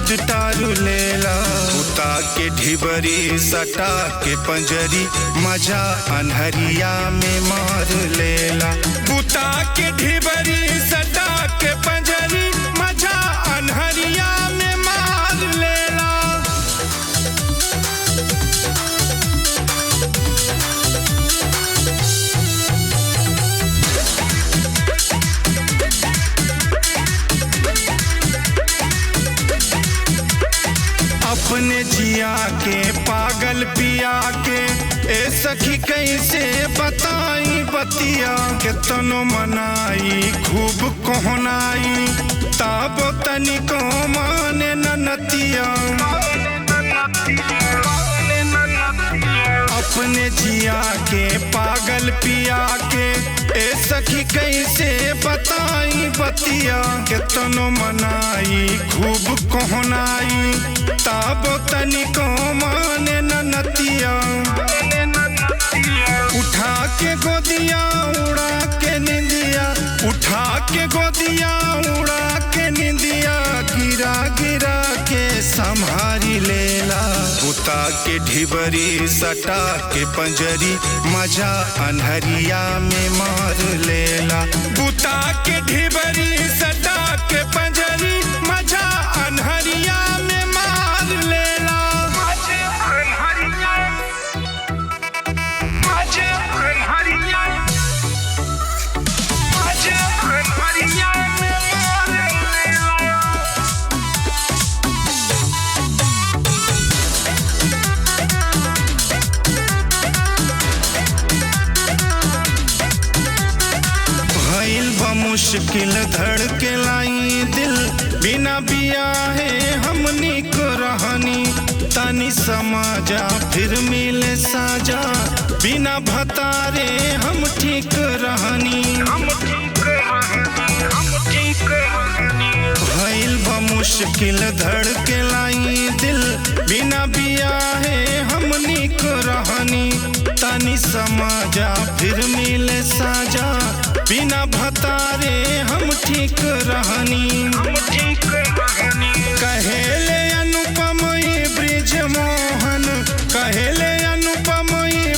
दूध टारू लेला। बुता के ढिबरी सटा के पंजरी मजा अनहरिया में मार लेला। बुता के ढिबरी सटा के पंजरी मजा अनहरिया में मार लेला। अपने जिया के पागल पिया के ए सखी कैसे बताई बतिया। केतनो मनाई खूब कोहनाई तब तनिको माने ननतिया। अपने जिया के पागल पिया के ए सखी कैसे बताई बतिया। केतनो मनाई खूब कोहनाई तब तनिको माने ननतिया। उठा के गोदिया उड़ा के निंदिया, उठा के गोदिया उड़ा के निंदिया, गिरा गिरा के संभारी लेला। बुता के ढिबरी सटा के पंजरी मजा अनहरिया में मार लेला। बुता के ढिबरी सटा के पंजरी मजा अनहरिया में मार लेला। मुश्किल धड़के लाई दिल बिना बिया है हमनी को रहनी। तनी समाजा फिर मिले साजा बिना भतारे हम ठीक रहनी। भइल बा मुश्किल धड़के लाई दिल बिना बिया है हमनी को रहनी। तनी समाजा फिर मिले साजा बिना भतारे हम ठीक रहनी। कहेले अनुपम ब्रिज मोहन, कहेले अनुपम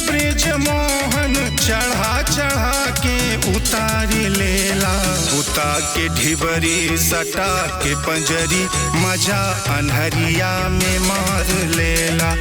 ब्रिज मोहन, चढ़ा चढ़ा के उतारी लेला। बुता के ढिबरी सटा के पंजरी मजा अनहरिया में मार लेला।